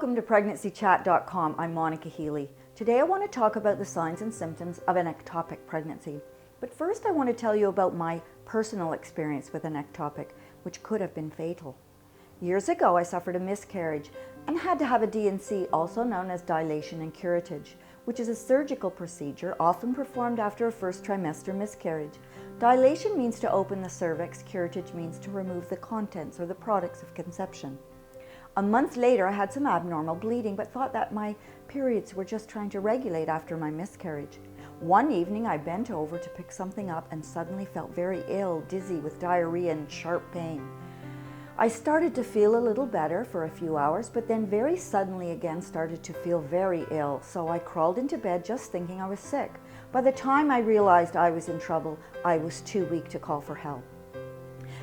Welcome to PregnancyChat.com. I'm Monica Healy. Today I want to talk about the signs and symptoms of an ectopic pregnancy. But first I want to tell you about my personal experience with an ectopic, which could have been fatal. Years ago I suffered a miscarriage and had to have a D&C, also known as dilation and curettage, which is a surgical procedure often performed after a first trimester miscarriage. Dilation means to open the cervix, curettage means to remove the contents or the products of conception. A month later, I had some abnormal bleeding, but thought that my periods were just trying to regulate after my miscarriage. One evening, I bent over to pick something up and suddenly felt very ill, dizzy with diarrhea and sharp pain. I started to feel a little better for a few hours, but then very suddenly again started to feel very ill, so I crawled into bed just thinking I was sick. By the time I realized I was in trouble, I was too weak to call for help.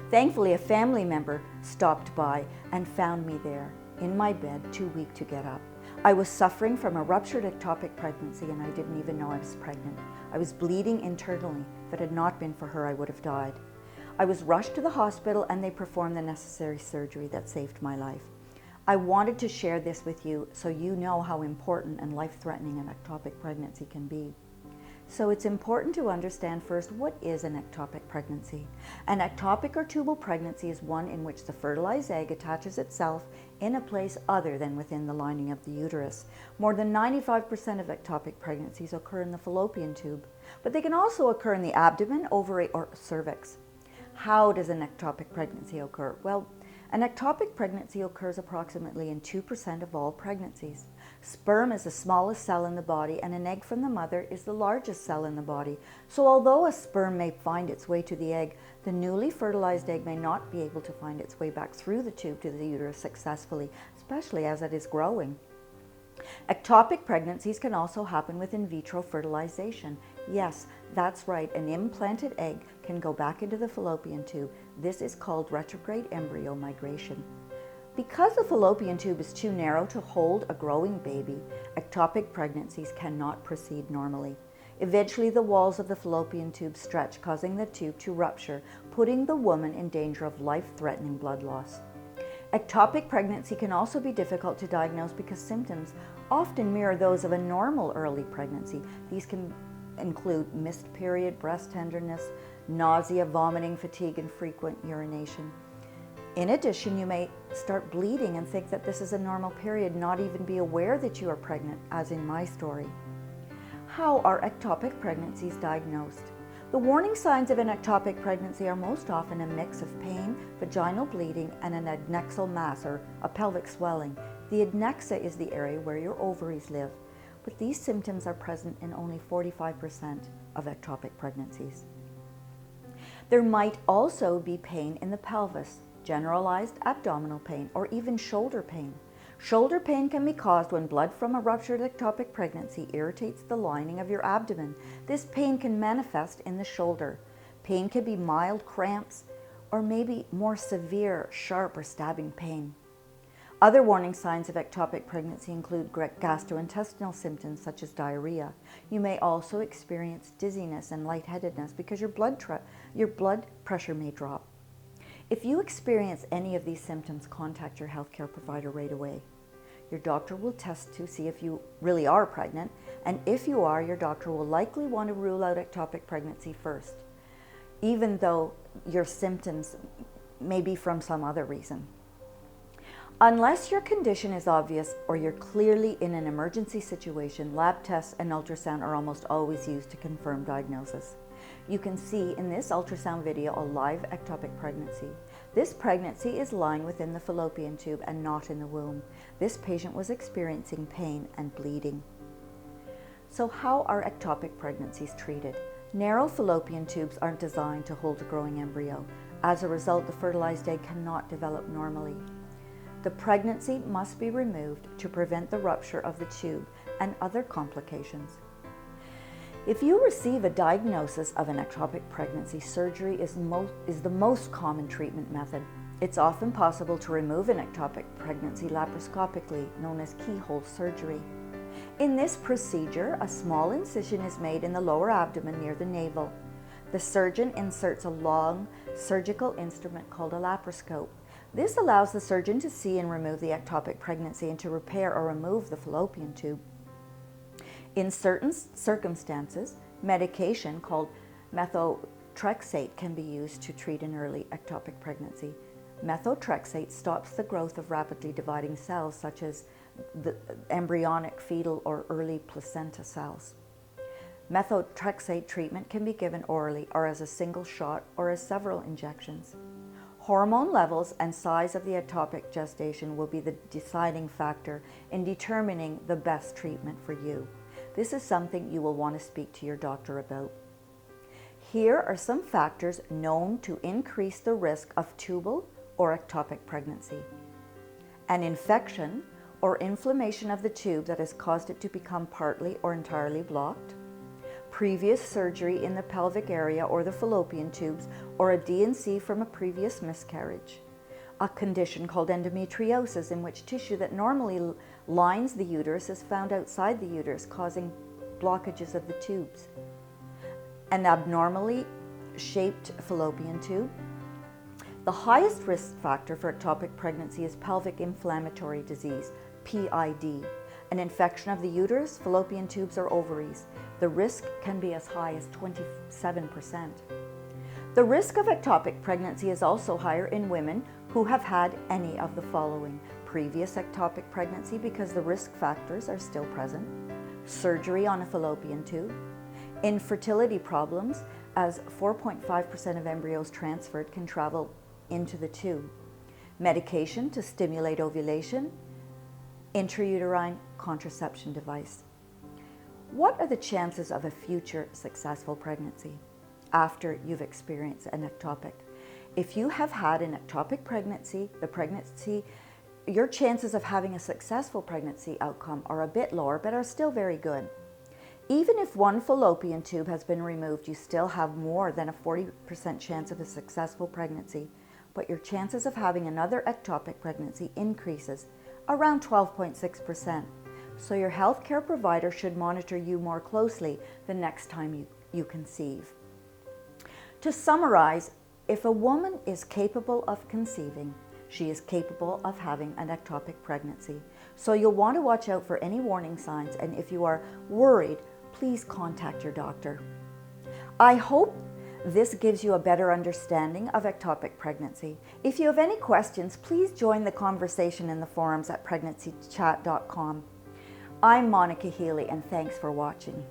Thankfully, a family member stopped by and found me there in my bed, too weak to get up. I was suffering from a ruptured ectopic pregnancy and I didn't even know I was pregnant. I was bleeding internally. If it had not been for her, I would have died. I was rushed to the hospital and they performed the necessary surgery that saved my life. I wanted to share this with you so you know how important and life-threatening an ectopic pregnancy can be. So it's important to understand first, what is an ectopic pregnancy? An ectopic or tubal pregnancy is one in which the fertilized egg attaches itself in a place other than within the lining of the uterus. More than 95% of ectopic pregnancies occur in the fallopian tube, but they can also occur in the abdomen, ovary, or cervix. How does an ectopic pregnancy occur? Well, an ectopic pregnancy occurs approximately in 2% of all pregnancies. Sperm is the smallest cell in the body and an egg from the mother is the largest cell in the body. So although a sperm may find its way to the egg, the newly fertilized egg may not be able to find its way back through the tube to the uterus successfully, especially as it is growing. Ectopic pregnancies can also happen with in vitro fertilization. Yes, that's right, an implanted egg can go back into the fallopian tube. This is called retrograde embryo migration. Because the fallopian tube is too narrow to hold a growing baby, ectopic pregnancies cannot proceed normally. Eventually, the walls of the fallopian tube stretch, causing the tube to rupture, putting the woman in danger of life-threatening blood loss. Ectopic pregnancy can also be difficult to diagnose because symptoms often mirror those of a normal early pregnancy. These can include missed period, breast tenderness, nausea, vomiting, fatigue, and frequent urination. In addition, you may start bleeding and think that this is a normal period, not even be aware that you are pregnant, as in my story. How are ectopic pregnancies diagnosed? The warning signs of an ectopic pregnancy are most often a mix of pain, vaginal bleeding, and an adnexal mass, or a pelvic swelling. The adnexa is the area where your ovaries live, but these symptoms are present in only 45% of ectopic pregnancies. There might also be pain in the pelvis, generalized abdominal pain, or even shoulder pain. Shoulder pain can be caused when blood from a ruptured ectopic pregnancy irritates the lining of your abdomen. This pain can manifest in the shoulder. Pain can be mild cramps or maybe more severe, sharp or stabbing pain. Other warning signs of ectopic pregnancy include gastrointestinal symptoms such as diarrhea. You may also experience dizziness and lightheadedness because your blood pressure may drop. If you experience any of these symptoms, contact your healthcare provider right away. Your doctor will test to see if you really are pregnant, and if you are, your doctor will likely want to rule out ectopic pregnancy first, even though your symptoms may be from some other reason. Unless your condition is obvious or you're clearly in an emergency situation, lab tests and ultrasound are almost always used to confirm diagnosis. You can see in this ultrasound video a live ectopic pregnancy. This pregnancy is lying within the fallopian tube and not in the womb. This patient was experiencing pain and bleeding. So how are ectopic pregnancies treated? Narrow fallopian tubes aren't designed to hold a growing embryo. As a result, the fertilized egg cannot develop normally. The pregnancy must be removed to prevent the rupture of the tube and other complications. If you receive a diagnosis of an ectopic pregnancy, surgery is the most common treatment method. It's often possible to remove an ectopic pregnancy laparoscopically, known as keyhole surgery. In this procedure, a small incision is made in the lower abdomen near the navel. The surgeon inserts a long surgical instrument called a laparoscope. This allows the surgeon to see and remove the ectopic pregnancy and to repair or remove the fallopian tube. In certain circumstances, medication called Methotrexate can be used to treat an early ectopic pregnancy. Methotrexate stops the growth of rapidly dividing cells such as the embryonic, fetal, or early placenta cells. Methotrexate treatment can be given orally or as a single shot or as several injections. Hormone levels and size of the ectopic gestation will be the deciding factor in determining the best treatment for you. This is something you will want to speak to your doctor about. Here are some factors known to increase the risk of tubule or ectopic pregnancy. An infection or inflammation of the tube that has caused it to become partly or entirely blocked. Previous surgery in the pelvic area or the fallopian tubes, or a D&C from a previous miscarriage. A condition called endometriosis, in which tissue that normally lines the uterus is found outside the uterus, causing blockages of the tubes. An abnormally shaped fallopian tube. The highest risk factor for ectopic pregnancy is pelvic inflammatory disease, PID, an infection of the uterus, fallopian tubes, or ovaries. The risk can be as high as 27%. The risk of ectopic pregnancy is also higher in women who have had any of the following: previous ectopic pregnancy because the risk factors are still present, surgery on a fallopian tube, infertility problems as 4.5% of embryos transferred can travel into the tube, medication to stimulate ovulation, intrauterine contraception device. What are the chances of a future successful pregnancy after you've experienced an ectopic? If you have had an ectopic pregnancy, your chances of having a successful pregnancy outcome are a bit lower, but are still very good. Even if one fallopian tube has been removed, you still have more than a 40% chance of a successful pregnancy, but your chances of having another ectopic pregnancy increases around 12.6%. So your healthcare provider should monitor you more closely the next time you conceive. To summarize, if a woman is capable of conceiving, she is capable of having an ectopic pregnancy. So you'll want to watch out for any warning signs, and if you are worried, please contact your doctor. I hope this gives you a better understanding of ectopic pregnancy. If you have any questions, please join the conversation in the forums at PregnancyChat.com. I'm Monica Healy, and thanks for watching.